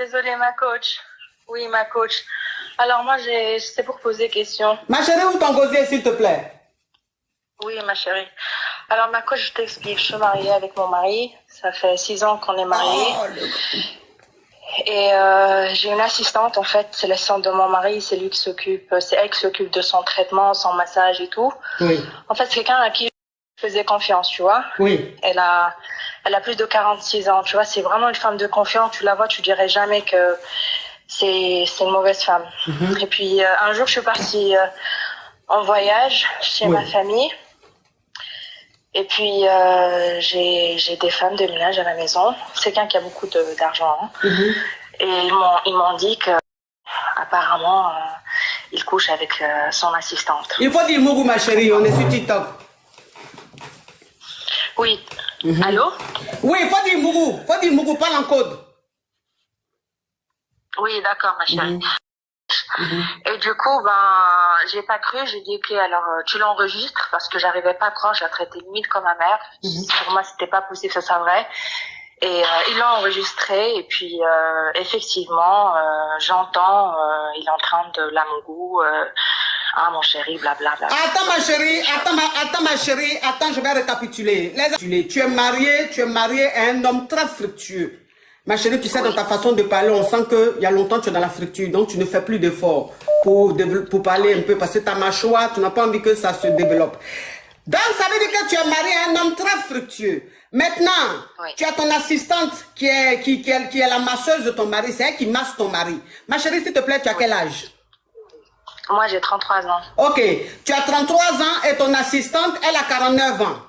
désolée, ma coach. Oui, ma coach. Alors, moi, c'est pour poser question. Ma chérie, ouvre ton gosier, s'il te plaît. Oui, ma chérie. Alors, ma coach, je t'explique. Je suis mariée avec mon mari. Ça fait 6 ans qu'on est mariés. Et j'ai une assistante, en fait. C'est l'assistante de mon mari. C'est lui qui s'occupe. C'est elle qui s'occupe de son traitement, son massage et tout. Oui. En fait, c'est quelqu'un à qui je faisais confiance, tu vois. Oui. Elle a plus de 46 ans, tu vois. C'est vraiment une femme de confiance. Tu la vois, tu dirais jamais que c'est une mauvaise femme. Et puis, un jour, je suis partie en voyage chez ma famille. Et puis, j'ai des femmes de ménage à la maison. C'est quelqu'un qui a beaucoup d'argent. Hein. Et ils m'ont dit que apparemment, il couche avec son assistante. Il faut dire Mougou, ma chérie, on est sur TikTok. Oui. Allô? Oui, il faut dire Mougou, parle en code. Oui, d'accord, ma chérie. Et du coup, j'ai pas cru, j'ai dit ok, alors tu l'enregistres parce que j'arrivais pas à croire, je la traitais limite comme ma mère. Pour moi, c'était pas possible que ça soit vrai. Et il l'a enregistré et puis effectivement, j'entends, il est en train de la Mougou, ah mon chéri, blablabla. Attends ma chérie, attends, je vais récapituler. Tu es marié à un homme très fructueux. Ma chérie, tu sais, dans ta façon de parler, on sent qu'il y a longtemps tu es dans la fructure, donc tu ne fais plus d'efforts pour parler un peu, parce que ta mâchoire, tu n'as pas envie que ça se développe. Donc, ça veut dire que tu es marié à un homme très fructueux. Maintenant, tu as ton assistante qui est la masseuse de ton mari, c'est elle qui masse ton mari. Ma chérie, s'il te plaît, tu as quel âge? Moi, j'ai 33 ans. Ok, tu as 33 ans et ton assistante, elle a 49 ans.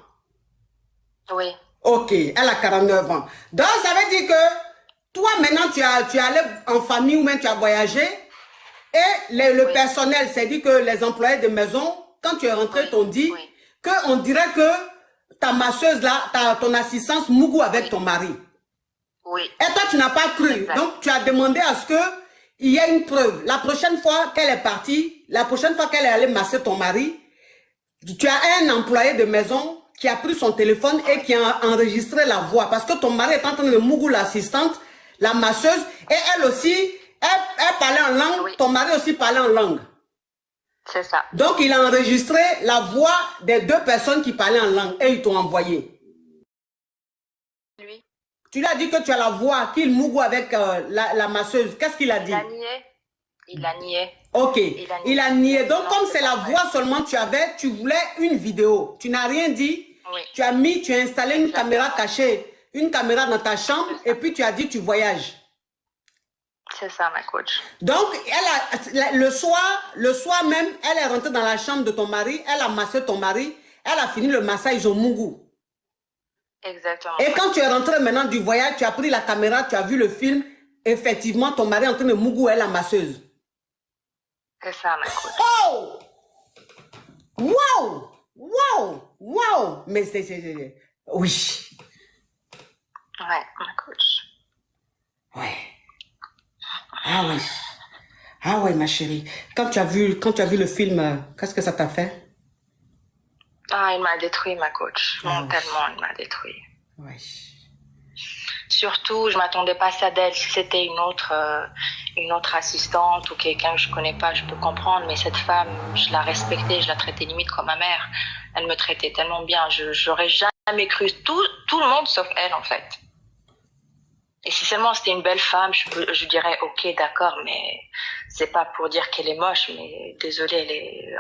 Oui. Ok, elle a 49 ans. Donc, ça veut dire que toi, maintenant, tu es allé en famille ou même tu as voyagé et le personnel, c'est-à-dire que les employés de maison, quand tu es rentré, t'ont dit qu'on dirait que ta masseuse là, ton assistance Mougou avec ton mari. Oui. Et toi, tu n'as pas cru. Exact. Donc, tu as demandé à ce qu'il y ait une preuve. La prochaine fois qu'elle est partie, la prochaine fois qu'elle est allée masser ton mari, tu as un employé de maison qui a pris son téléphone et qui a enregistré la voix. Parce que ton mari est en train de Mougou l'assistante, la masseuse, et elle aussi, elle parlait en langue, ton mari aussi parlait en langue. C'est ça. Donc, il a enregistré la voix des deux personnes qui parlaient en langue et ils t'ont envoyé. Lui. Tu lui as dit que tu as la voix, qu'il Mougou avec la masseuse. Qu'est-ce qu'il a dit? Il a nié. Il a nié. Ok, il a nié. Donc, comme c'est la voix seulement tu avais, tu voulais une vidéo. Tu n'as rien dit. Oui. Tu as installé une caméra cachée, une caméra dans ta chambre et puis tu as dit tu voyages. C'est ça, ma coach. Donc, le soir même, elle est rentrée dans la chambre de ton mari, elle a massé ton mari, elle a fini le massage au Mougou. Exactement. Et quand tu es rentré maintenant du voyage, tu as pris la caméra, tu as vu le film, effectivement, ton mari est en train de Mougou et la masseuse. C'est ça, ma coach. Oh! Wow! Wow! Wow! Mais c'est... Oui. Ouais, ma coach. Ouais. Ah oui. Ah ouais, ma chérie. Quand tu as vu le film, qu'est-ce que ça t'a fait? Ah, il m'a détruit, ma coach. Mentalement, il m'a détruit. Ouais. Surtout, je m'attendais pas à ça d'elle. Si c'était une autre assistante ou quelqu'un que je connais pas, je peux comprendre. Mais cette femme, je la respectais, je la traitais limite comme ma mère. Elle me traitait tellement bien. J'aurais jamais cru tout le monde sauf elle, en fait. Et si seulement c'était une belle femme, je dirais ok, d'accord, mais c'est pas pour dire qu'elle est moche, mais désolée,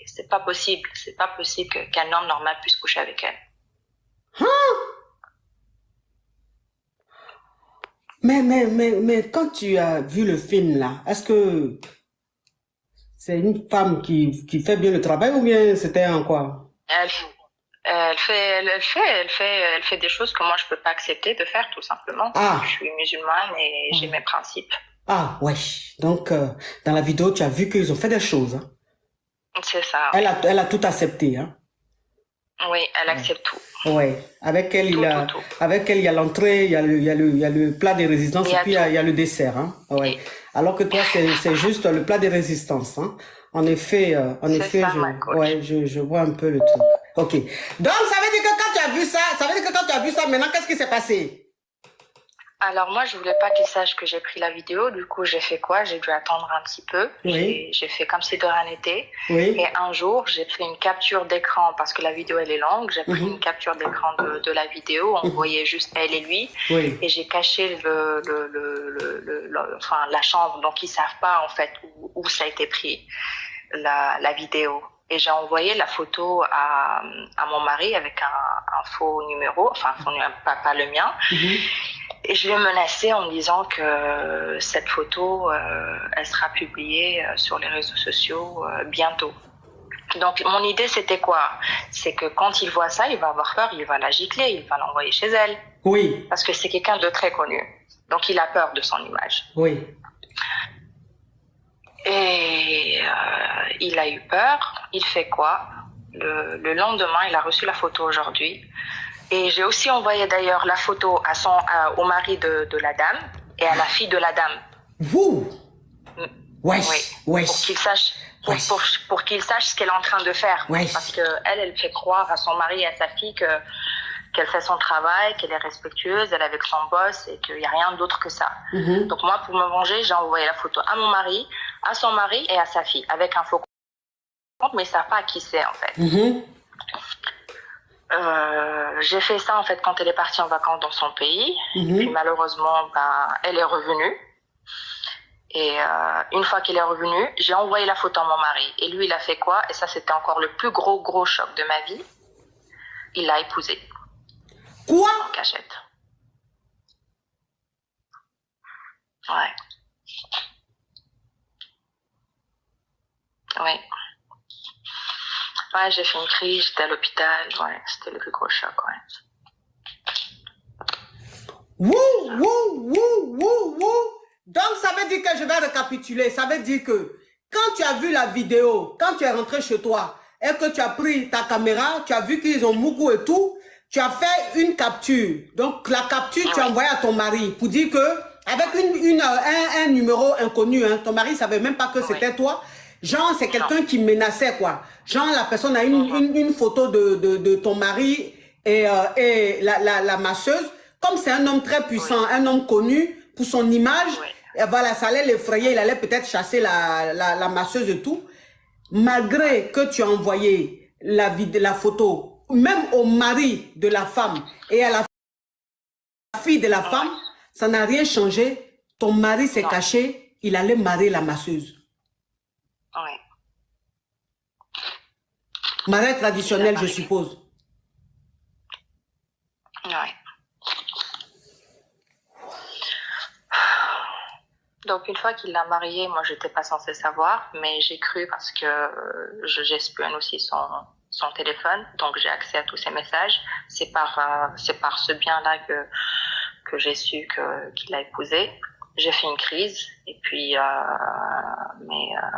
c'est pas possible. C'est pas possible qu'un homme normal puisse coucher avec elle. Hein? Mais quand tu as vu le film là, est-ce que c'est une femme qui fait bien le travail ou bien c'était en quoi? Elle fait des choses que moi je peux pas accepter de faire, tout simplement. Ah. Je suis musulmane et j'ai mes principes. Ah ouais. Donc dans la vidéo tu as vu qu'ils ont fait des choses. Hein? C'est ça. Elle a tout accepté. Hein? Oui, elle accepte tout. Ouais. Avec elle, il y a l'entrée, il y a le plat de résistance et puis il y a le dessert. Hein? Ouais. Alors que toi, c'est juste le plat de résistance. Hein? En effet, je vois un peu le truc. Ok. Donc, ça veut dire que quand tu as vu ça, maintenant, qu'est-ce qui s'est passé? Alors moi, je voulais pas qu'il sache que j'ai pris la vidéo. Du coup, j'ai fait quoi? J'ai dû attendre un petit peu. Oui. J'ai fait comme si de rien n'était. Oui. Et un jour, j'ai fait une capture d'écran parce que la vidéo, elle est longue. J'ai pris Mhm. une capture d'écran de la vidéo. On voyait juste elle et lui. Oui. Et j'ai caché enfin, la chambre. Donc, ils savent pas, en fait, où ça a été pris, la vidéo. Et j'ai envoyé la photo à mon mari avec un faux numéro. Enfin, pas le mien. Mhm. Et je l'ai menacé en me disant que cette photo, elle sera publiée sur les réseaux sociaux bientôt. Donc, mon idée, c'était quoi? C'est que quand il voit ça, il va avoir peur, il va la gicler, il va l'envoyer chez elle. Oui. Parce que c'est quelqu'un de très connu. Donc, il a peur de son image. Oui. Et il a eu peur. Il fait quoi? Le lendemain, il a reçu la photo aujourd'hui. Et j'ai aussi envoyé d'ailleurs la photo au mari de la dame et à la fille de la dame. Vous? Wesh, oui. wesh. Pour qu'il sache ce qu'elle est en train de faire. Wesh. Parce que elle fait croire à son mari et à sa fille qu'elle fait son travail, qu'elle est respectueuse, elle est avec son boss et qu'il n'y a rien d'autre que ça. Mhm. Donc moi, pour me venger, j'ai envoyé la photo à mon mari, à son mari et à sa fille avec un faux compte, mais ils ne savent pas à qui c'est en fait. Mhm. J'ai fait ça en fait quand elle est partie en vacances dans son pays. Mhm. Et puis malheureusement, elle est revenue. Et une fois qu'elle est revenue, j'ai envoyé la photo à mon mari. Et lui, il a fait quoi? Et ça, c'était encore le plus gros choc de ma vie. Il l'a épousée. Quoi? En cachette. Ouais. Oui. Ouais, j'ai fait une crise, j'étais à l'hôpital. Ouais, c'était le plus gros choc, ouais. Wouh. Donc, ça veut dire que je vais récapituler. Ça veut dire que quand tu as vu la vidéo, quand tu es rentré chez toi et que tu as pris ta caméra, tu as vu qu'ils ont Mougou et tout, tu as fait une capture. Donc, la capture, tu as envoyé à ton mari pour dire que, avec un numéro inconnu, hein, ton mari ne savait même pas que c'était toi. Genre, c'est quelqu'un qui menaçait, quoi. Genre, la personne a une photo de ton mari et la masseuse. Comme c'est un homme très puissant, un homme connu pour son image, et voilà, ça allait l'effrayer, il allait peut-être chasser la masseuse et tout. Malgré que tu as envoyé la photo, même au mari de la femme et à la fille de la femme, ça n'a rien changé. Ton mari s'est caché, il allait marier la masseuse. Oui. Mariage traditionnel, je suppose. Oui. Donc, une fois qu'il l'a mariée, moi, je n'étais pas censée savoir, mais j'ai cru parce que j'espionne aussi son téléphone, donc j'ai accès à tous ses messages. C'est par ce bien-là que j'ai su qu'il l'a épousée. J'ai fait une crise, et puis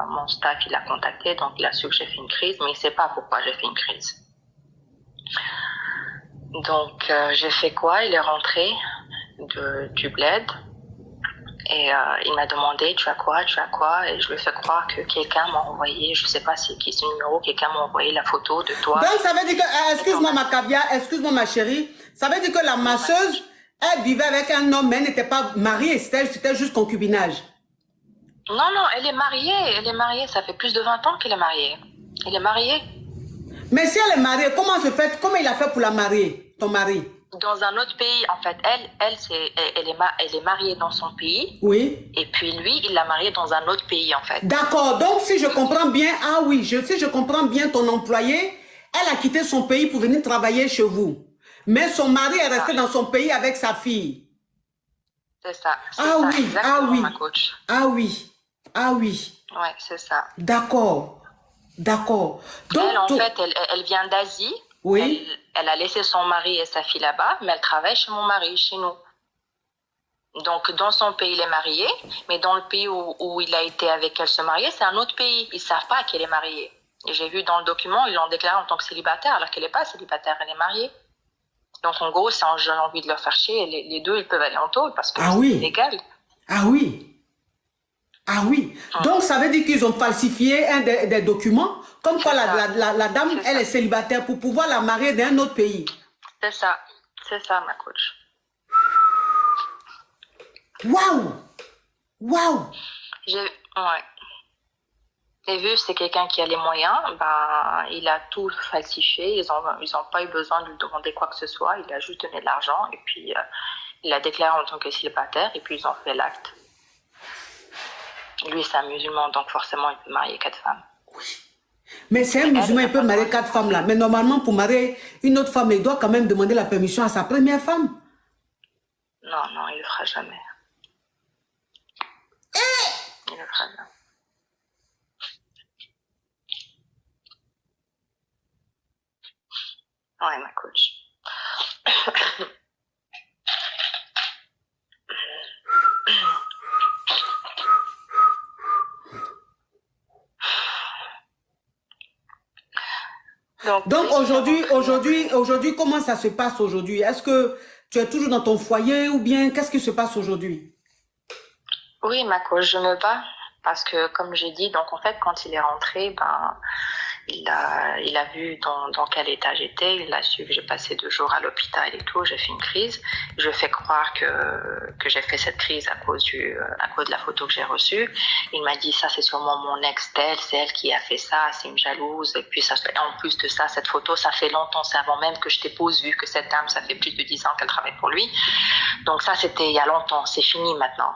mon staff, il l'a contacté, donc il a su que j'ai fait une crise, mais il ne sait pas pourquoi j'ai fait une crise. Donc, j'ai fait quoi? Il est rentré du bled. Et il m'a demandé, tu as quoi? Et je lui ai fait croire que quelqu'un m'a envoyé, je ne sais pas c'est qui ce numéro, quelqu'un m'a envoyé la photo de toi. Donc ça veut dire que, excuse-moi ma Kabia, excuse-moi ma chérie, ça veut dire que la masseuse, elle vivait avec un homme, mais elle n'était pas mariée, c'était juste concubinage. Non, elle est mariée, ça fait plus de 20 ans qu'elle est mariée. Elle est mariée. Mais si elle est mariée, comment il a fait pour la marier, ton mari? Dans un autre pays, en fait, elle est mariée dans son pays. Oui. Et puis lui, il l'a mariée dans un autre pays, en fait. D'accord. Donc, si je comprends bien, si je comprends bien ton employé, elle a quitté son pays pour venir travailler chez vous. Mais son mari est resté dans son pays avec sa fille. C'est ça. Ma coach. Ah oui. Ouais, c'est ça. D'accord. Donc, elle, en fait, elle vient d'Asie. Oui. Elle a laissé son mari et sa fille là-bas, mais elle travaille chez mon mari, chez nous. Donc, dans son pays, il est marié, mais dans le pays où il a été avec elle se marier, c'est un autre pays. Ils ne savent pas qu'elle est mariée. Et j'ai vu dans le document, ils l'ont déclarée en tant que célibataire, alors qu'elle n'est pas célibataire, elle est mariée. Donc, en gros, j'ai envie de leur faire chier. Les deux, ils peuvent aller en tôle parce que c'est illégal. Ah oui. Donc, ça veut dire qu'ils ont falsifié des documents, comme quoi la dame, elle est célibataire pour pouvoir la marier d'un autre pays. C'est ça, ma coach. Waouh! Waouh! Ouais. Et vu que c'est quelqu'un qui a les moyens, ben, il a tout falsifié. Ils ont pas eu besoin de lui demander quoi que ce soit. Il a juste donné de l'argent et puis il a déclaré en tant que célibataire et puis ils ont fait l'acte. Lui, c'est un musulman, donc forcément, il peut marier 4 femmes. Mais c'est un musulman, il peut marier 4 femmes là. Mais normalement, pour marier une autre femme, il doit quand même demander la permission à sa première femme. Non, non, il le fera jamais. Il le fera jamais. Ouais, ma coach. Donc aujourd'hui, comment ça se passe aujourd'hui? Est-ce que tu es toujours dans ton foyer ou bien qu'est-ce qui se passe aujourd'hui? Oui, ma coach, je me bats parce que comme j'ai dit, donc en fait, quand il est rentré, ben, il a vu dans quel état j'étais, il a su que j'ai passé 2 jours à l'hôpital et tout, j'ai fait une crise. Je fais croire que j'ai fait cette crise à cause de la photo que j'ai reçue. Il m'a dit ça c'est sûrement mon ex tel, c'est elle qui a fait ça, c'est une jalouse. Et puis ça, en plus de ça, cette photo, ça fait longtemps, c'est avant même que je t'épose, vu que cette dame, ça fait plus de 10 ans qu'elle travaille pour lui. Donc ça c'était il y a longtemps, c'est fini maintenant.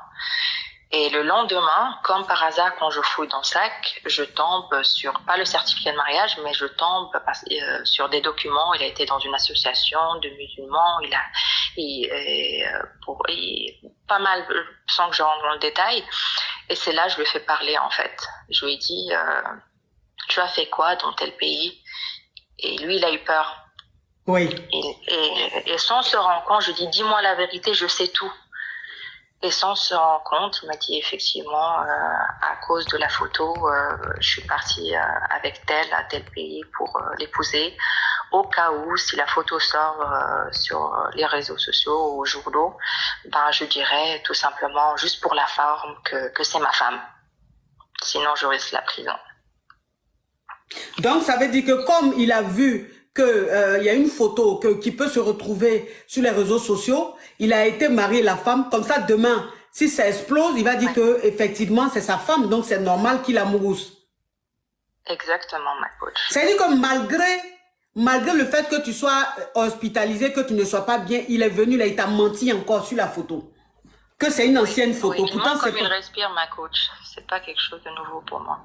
Et le lendemain, comme par hasard, quand je fouille dans le sac, je tombe sur, pas le certificat de mariage, mais je tombe sur des documents. Il a été dans une association de musulmans, pas mal, sans que je rentre dans le détail. Et c'est là que je le fais parler, en fait. Je lui ai dit, tu as fait quoi dans tel pays? Et lui, il a eu peur. Oui. Et sans se rendre compte, je dis, dis-moi la vérité, je sais tout. Et sans se rendre compte, il m'a dit effectivement, à cause de la photo, je suis partie avec tel à tel pays pour l'épouser. Au cas où, si la photo sort sur les réseaux sociaux ou aux journaux, ben je dirais tout simplement, juste pour la forme, que c'est ma femme. Sinon, je risque la prison. Donc, ça veut dire que comme il a vu qu'il y a une photo qui peut se retrouver sur les réseaux sociaux, il a été marié la femme, comme ça demain, si ça explose, il va dire que effectivement c'est sa femme, donc c'est normal qu'il amoureuse. Exactement, ma coach. C'est-à-dire que malgré le fait que tu sois hospitalisé, que tu ne sois pas bien, il est venu là, il t'a menti encore sur la photo. Que c'est une ancienne photo. Oui, pourtant, comme il respire, ma coach, c'est pas quelque chose de nouveau pour moi.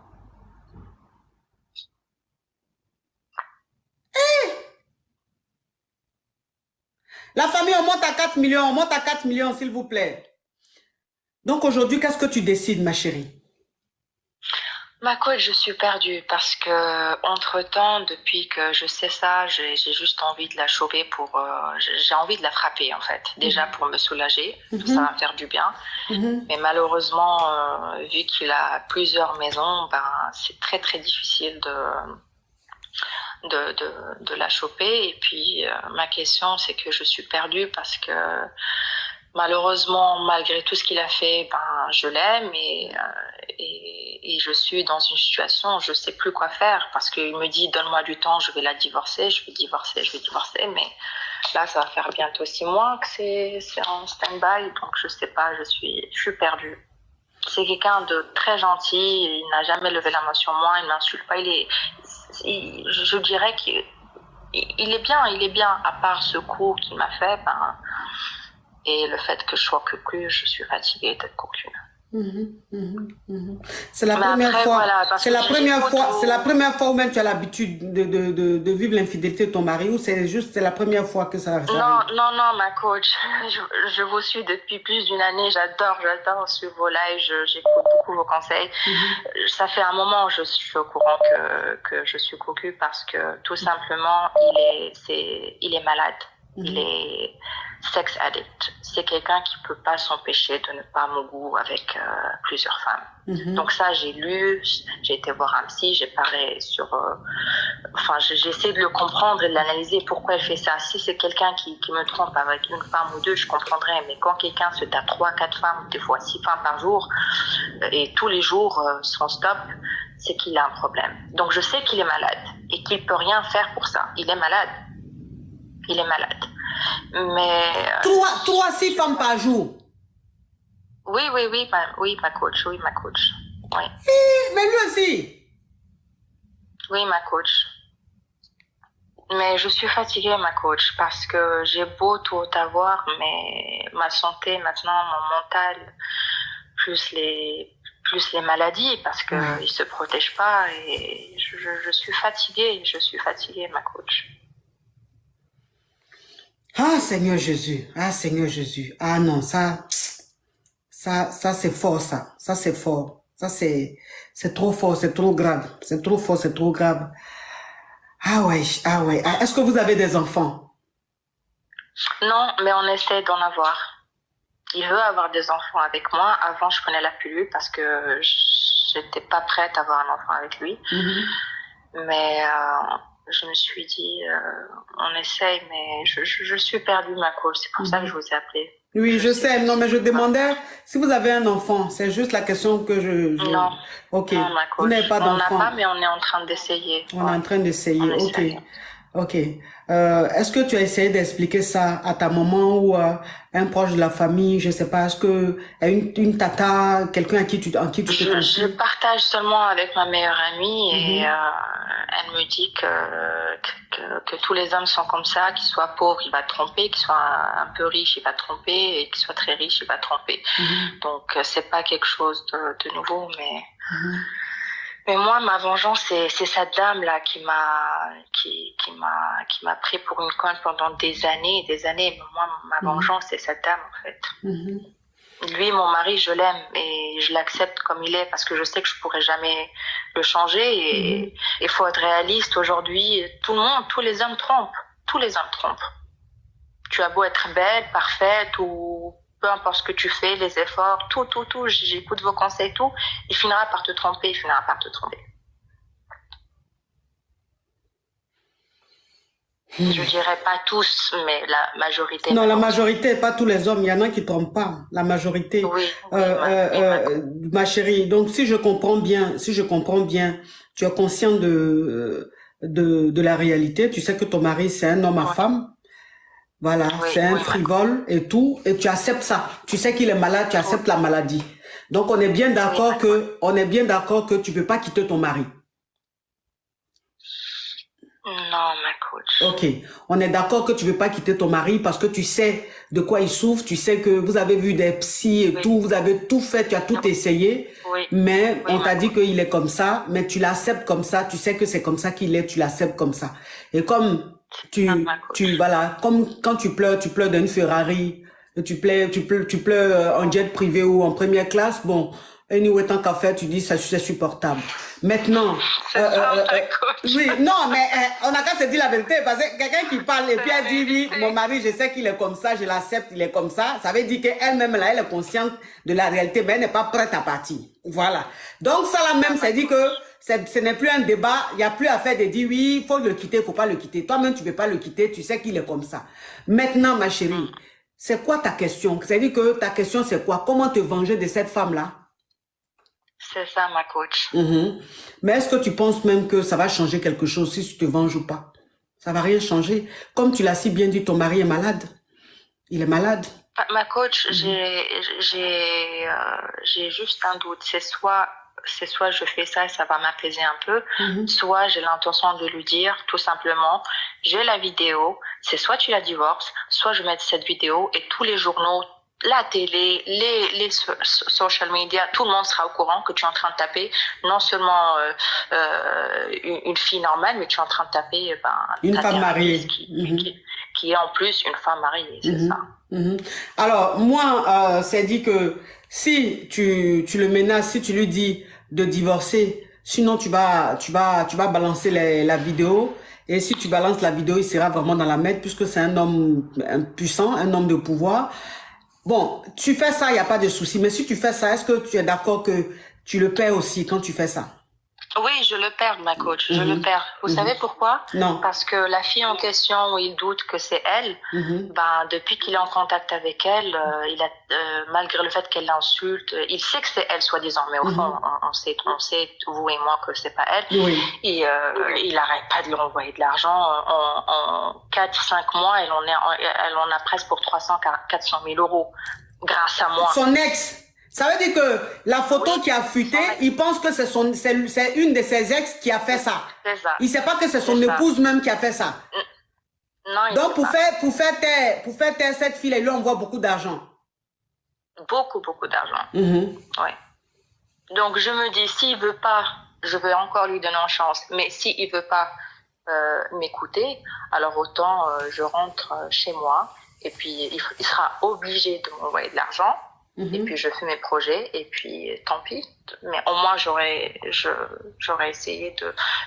La famille, on monte à 4 millions, on monte à 4 millions, s'il vous plaît. Donc aujourd'hui, qu'est-ce que tu décides, ma chérie? Ma coach, je suis perdue parce que entre-temps, depuis que je sais ça, j'ai juste envie de la choper j'ai envie de la frapper en fait. Déjà pour me soulager, ça va me faire du bien. Mais malheureusement, vu qu'il a plusieurs maisons, ben c'est très très difficile de la choper. Et puis ma question, c'est que je suis perdue parce que malheureusement, malgré tout ce qu'il a fait, ben je l'aime et je suis dans une situation, je sais plus quoi faire parce qu'il me dit donne-moi du temps, je vais la divorcer, je vais divorcer, mais là ça va faire bientôt 6 mois que c'est en stand-by, donc je sais pas, je suis perdue. C'est quelqu'un de très gentil, il n'a jamais levé la main sur moi, il m'insulte pas, je dirais qu'il est bien, à part ce coup qu'il m'a fait, ben, et le fait que je sois cocu, je suis fatiguée d'être cocu. C'est la première fois. Voilà, c'est la première fois où même tu as l'habitude de vivre l'infidélité de ton mari, ou c'est la première fois que ça arrive? Non, ma coach, je vous suis depuis plus d'une année, j'adore suivre vos lives, j'écoute beaucoup vos conseils. Ça fait un moment je suis au courant que je suis cocu parce que tout simplement il est malade. Il est sex addict. C'est quelqu'un qui peut pas s'empêcher de ne pas me goût avec plusieurs femmes. Donc ça, j'ai lu, j'ai été voir un psy, j'ai parlé sur... j'essaie de le comprendre et de l'analyser, pourquoi elle fait ça. Si c'est quelqu'un qui me trompe avec une femme ou deux, je comprendrais. Mais quand quelqu'un se tape 3, 4 femmes, des fois 6 femmes par jour, et tous les jours sans stop, c'est qu'il a un problème. Donc je sais qu'il est malade et qu'il peut rien faire pour ça. Il est malade. Mais... 3 à 6 femmes par jour. Oui, ma coach. Oui, ma coach. Oui. Mais lui aussi. Oui, ma coach. Mais je suis fatiguée, ma coach, parce que j'ai beau tout avoir, mais ma santé maintenant, mon mental, plus les maladies, parce que Ouais. ils se protègent pas, et je suis fatiguée, ma coach. Ah, Seigneur Jésus. Ah, Seigneur Jésus. Ah non, ça c'est fort, ça. Ça, c'est fort. Ça, c'est trop fort, c'est trop grave. C'est trop fort, c'est trop grave. Ah ouais, ah ouais. Ah, est-ce que vous avez des enfants? Non, mais on essaie d'en avoir. Il veut avoir des enfants avec moi. Avant, je prenais la pilule parce que j'étais pas prête à avoir un enfant avec lui. Mais je me suis dit, on essaye, mais je suis perdue, ma coach. C'est pour ça que je vous ai appelé. Oui, je sais. Non, mais je demandais si vous avez un enfant. C'est juste la question que Non, Ok. non, ma Vous n'avez coach. pas On n'a d'enfant. pas, mais on est en train d'essayer. On est en train d'essayer. On Ok. essaye. Ok. Est-ce que tu as essayé d'expliquer ça à ta maman ou à un proche de la famille? Je sais pas. Est-ce que à une tata, quelqu'un en qui tu te Je confies? partage seulement avec ma meilleure amie et elle me dit que tous les hommes sont comme ça, qu'ils soient pauvres, il va te tromper, qu'ils soient un peu riches, il va te tromper, et qu'ils soient très riches, il va te tromper. Donc c'est pas quelque chose de nouveau, mais moi ma vengeance c'est cette dame là qui m'a pris pour une conne pendant des années et des années. Moi ma vengeance c'est cette dame en fait. Lui, mon mari, je l'aime et je l'accepte comme il est parce que je sais que je pourrai jamais le changer et il faut être réaliste. Aujourd'hui, tout le monde, tous les hommes trompent. Tous les hommes trompent. Tu as beau être belle, parfaite ou peu importe ce que tu fais, les efforts, tout, j'écoute vos conseils, tout, il finira par te tromper, il finira par te tromper. Je dirais pas tous, mais la majorité. Non, la majorité, pas tous les hommes. Il y en a qui trompent pas. La majorité. Oui, Ma chérie. Donc, si je comprends bien, tu es conscient de la réalité. Tu sais que ton mari, c'est un homme à femme. Voilà, c'est un frivole et tout. Et tu acceptes ça. Tu sais qu'il est malade, tu acceptes la maladie. Donc, on est bien d'accord que tu peux pas quitter ton mari. Non, ma coach. Ok, on est d'accord que tu veux pas quitter ton mari parce que tu sais de quoi il souffre, tu sais que vous avez vu des psys et tout, vous avez tout fait, tu as tout essayé, mais on t'a dit qu'il est comme ça, mais tu l'acceptes comme ça, tu sais que c'est comme ça qu'il est, tu l'acceptes comme ça. Et comme voilà, comme quand tu pleures d'une Ferrari, tu pleures en jet privé ou en première classe, bon, anyway, tant qu'à faire, tu dis ça c'est supportable. Maintenant, oui, non, mais on n'a qu'à se dire la vérité parce que quelqu'un qui parle et puis elle dit oui, mon mari, je sais qu'il est comme ça, je l'accepte, il est comme ça veut dire qu'elle-même là, elle est consciente de la réalité, mais elle n'est pas prête à partir. Voilà. Donc ça là même, c'est dit que ce n'est plus un débat, il n'y a plus à faire de dire oui, il faut le quitter, il ne faut pas le quitter. Toi-même, tu ne peux pas le quitter, tu sais qu'il est comme ça. Maintenant, ma chérie, c'est quoi ta question? C'est-à-dire que ta question, c'est quoi? Comment te venger de cette femme-là? C'est ça, ma coach. Mais est-ce que tu penses même que ça va changer quelque chose si tu te venges ou pas? Ça va rien changer. Comme tu l'as si bien dit, ton mari est malade. Il est malade. Ma coach, j'ai juste un doute. C'est soit je fais ça et ça va m'apaiser un peu, soit j'ai l'intention de lui dire tout simplement, j'ai la vidéo, c'est soit tu la divorces, soit je mets cette vidéo et tous les journaux, la télé, les social media, tout le monde sera au courant que tu es en train de taper non seulement une fille normale, mais tu es en train de taper une femme mariée. Qui est en plus une femme mariée, c'est ça. Alors, moi, c'est dit que si tu le menaces, si tu lui dis de divorcer, sinon tu vas balancer la vidéo. Et si tu balances la vidéo, il sera vraiment dans la merde puisque c'est un homme puissant, un homme de pouvoir. Bon, tu fais ça, il n'y a pas de souci. Mais si tu fais ça, est-ce que tu es d'accord que tu le perds aussi quand tu fais ça? Oui, je le perds, ma coach. Je le perds. Vous savez pourquoi? Non. Parce que la fille en question, où il doute que c'est elle, depuis qu'il est en contact avec elle, malgré le fait qu'elle l'insulte, il sait que c'est elle, soi-disant. Mais au fond, on sait, vous et moi, que c'est pas elle. Et il arrête pas de lui envoyer de l'argent. En 4-5 mois, elle en a presque pour 300-400 000 euros. Grâce à moi. Son ex. Ça veut dire que la photo Oui, qui a fuité, son ex. il pense que c'est une de ses ex qui a fait ça. C'est ça. Il ne sait pas que c'est son C'est ça. épouse même qui a fait ça. Non, il Donc, sait pas. pour faire taire cette fille, il lui envoie beaucoup d'argent. Beaucoup, beaucoup d'argent. Ouais. Donc, je me dis, s'il veut pas, je vais encore lui donner une chance. Mais s'il veut pas m'écouter, alors autant je rentre chez moi et puis il sera obligé de m'envoyer de l'argent. Et puis je fais mes projets et puis tant pis. Mais au moins j'aurais essayé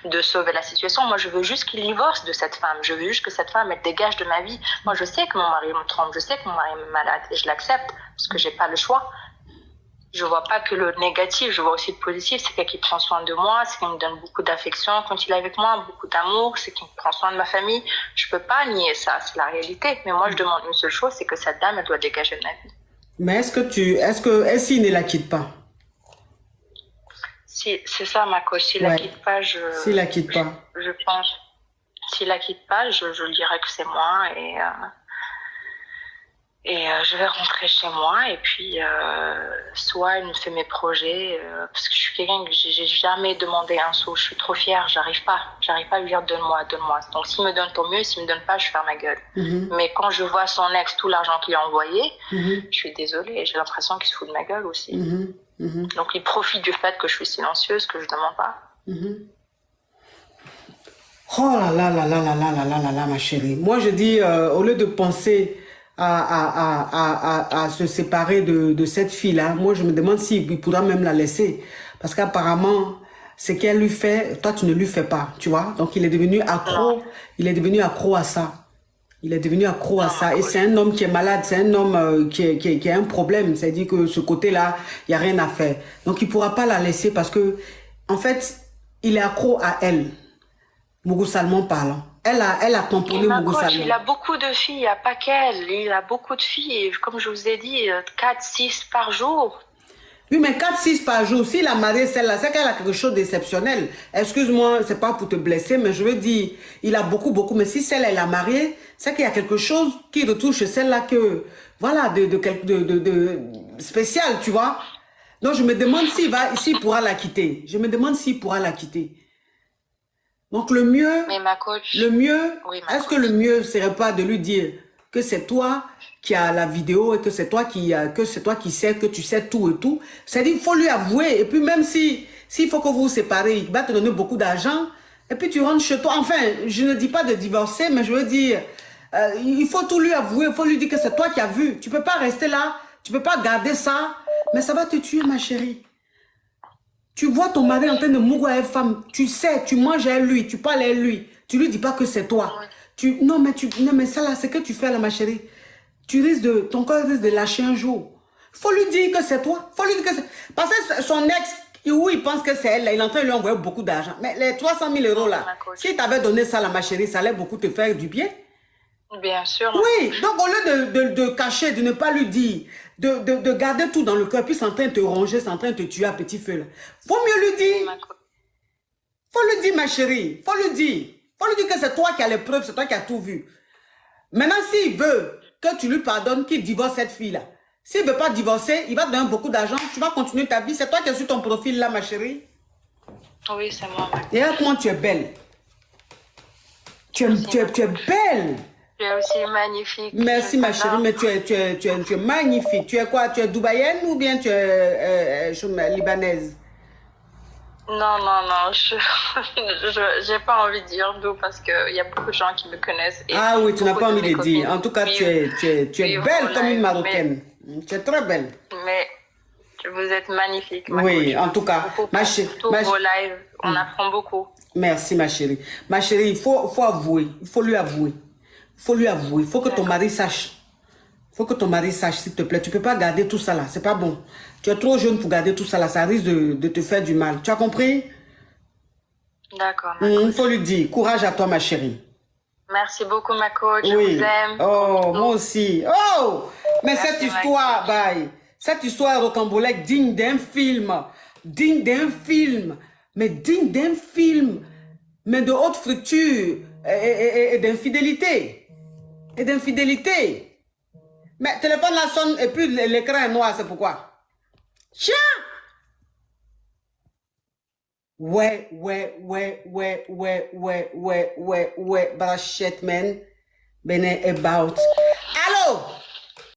de sauver la situation. Moi je veux juste qu'il divorce de cette femme. Je veux juste que cette femme elle dégage de ma vie. Moi je sais que mon mari me trompe, je sais que mon mari est malade et je l'accepte parce que j'ai pas le choix. Je vois pas que le négatif, je vois aussi le positif. C'est quelqu'un qui prend soin de moi, c'est qu'il me donne beaucoup d'affection quand il est avec moi, beaucoup d'amour, c'est qu'il prend soin de ma famille. Je peux pas nier ça, c'est la réalité. Mais moi je demande une seule chose, c'est que cette dame elle doit dégager de ma vie. Mais est-ce qu'il ne la quitte pas? Si, c'est ça ma coach. S'il la quitte pas, S'il la quitte pas. Je pense. S'il la quitte pas, je lui dirai que c'est moi et je vais rentrer chez moi et puis soit elle me fait mes projets parce que je suis quelqu'un que j'ai jamais demandé un sou. Je suis trop fière, j'arrive pas à lui dire donne-moi. Donc s'il me donne tant mieux, s'il me donne pas, je ferme ma gueule. Mais quand je vois son ex tout l'argent qu'il a envoyé, je suis désolée, j'ai l'impression qu'il se fout de ma gueule aussi. Donc il profite du fait que je suis silencieuse, que je demande pas. Oh là là là là là là là là là là ma chérie. Moi je dis au lieu de penser à se séparer de cette fille-là, moi je me demande s'il pourra même la laisser. Parce qu'apparemment, ce qu'elle lui fait, toi tu ne lui fais pas, tu vois. Donc il est devenu accro, il est devenu accro à ça. Il est devenu accro à ça. Et c'est un homme qui est malade, c'est un homme qui a un problème. C'est-à-dire que ce côté-là, il n'y a rien à faire. Donc il ne pourra pas la laisser parce que, en fait, il est accro à elle, mougousalement parlant. Elle a tamponné mougousalement. Il a beaucoup de filles, il n'y a pas qu'elle. Il a beaucoup de filles, comme je vous ai dit, 4-6 par jour. Oui, mais 4-6 par jour, s'il a marié celle-là, c'est qu'elle a quelque chose d'exceptionnel. Excuse-moi, c'est pas pour te blesser, mais je veux dire, il a beaucoup. Mais si celle-là, elle a marié, c'est qu'il y a quelque chose qui retouche celle-là que, voilà, de spécial, tu vois. Donc, je me demande s'il pourra la quitter. Je me demande s'il pourra la quitter. Donc, le mieux, mais ma coach, est-ce que le mieux serait pas de lui dire que c'est toi qui a la vidéo et que c'est toi qui sais, que tu sais tout et tout. C'est-à-dire, il faut lui avouer. Et puis même s'il faut que vous vous séparez, il va te donner beaucoup d'argent. Et puis tu rentres chez toi. Enfin, je ne dis pas de divorcer, mais je veux dire, il faut tout lui avouer. Il faut lui dire que c'est toi qui as vu. Tu ne peux pas rester là. Tu ne peux pas garder ça. Mais ça va te tuer, ma chérie. Tu vois ton mari en train de mourir à une femme. Tu sais, tu manges à lui, tu parles à lui. Tu lui dis pas que c'est toi. Non, mais ça là, c'est que tu fais là, ma chérie. Ton corps risque de lâcher un jour. Faut lui dire que c'est toi. Faut lui dire que c'est... Parce que son ex, où il pense que c'est elle, là, il est en train de lui envoyer beaucoup d'argent. Mais les 300 000 euros là, si tu avais donné ça là, ma chérie, ça allait beaucoup te faire du bien. Bien sûr. Oui, donc au lieu de cacher, de ne pas lui dire, de garder tout dans le cœur, puis c'est en train de te ronger, c'est en train de te tuer à petit feu là. Faut mieux lui dire. Faut lui dire, ma chérie. Faut lui dire. Faut lui dire que c'est toi qui as les preuves, c'est toi qui as tout vu. Maintenant, s'il veut que tu lui pardonnes, qu'il divorce cette fille-là. S'il ne veut pas divorcer, il va te donner beaucoup d'argent. Tu vas continuer ta vie. C'est toi qui es sur ton profil là, ma chérie. Oui, c'est moi. Et regarde comment tu es belle. Tu es belle. Tu es aussi magnifique. Merci, ma chérie, mais tu es magnifique. Tu es quoi? Tu es dubaïenne ou bien tu es libanaise? Non, j'ai pas envie de dire d'où parce qu'il y a beaucoup de gens qui me connaissent. Et ah oui, tu n'as pas envie de dire. En tout cas, tu es belle comme une Marocaine. Tu es très belle. Mais vous êtes magnifique. Oui, en tout cas. Ma chérie. Tous vos lives, on apprend beaucoup. Merci, ma chérie. Ma chérie, il faut avouer. Il faut lui avouer. Il faut lui avouer. Il faut que ton mari sache. Il faut que ton mari sache, s'il te plaît. Tu ne peux pas garder tout ça là. C'est pas bon. Tu es trop jeune pour garder tout ça là. Ça risque de te faire du mal. Tu as compris? D'accord. Il faut lui dire. Courage à toi, ma chérie. Merci beaucoup, ma coach. Je Oui. vous aime. Oh, moi aussi. Oh! Mais merci, cette histoire, bye. Cette histoire rocambolesque digne d'un film. Digne d'un film. Mais digne d'un film. Mais de haute fructure. Et d'infidélité. Et d'infidélité. Mais le téléphone là sonne et puis l'écran est noir, c'est pourquoi? Tiens! Ouais, brachette, man. Bene about.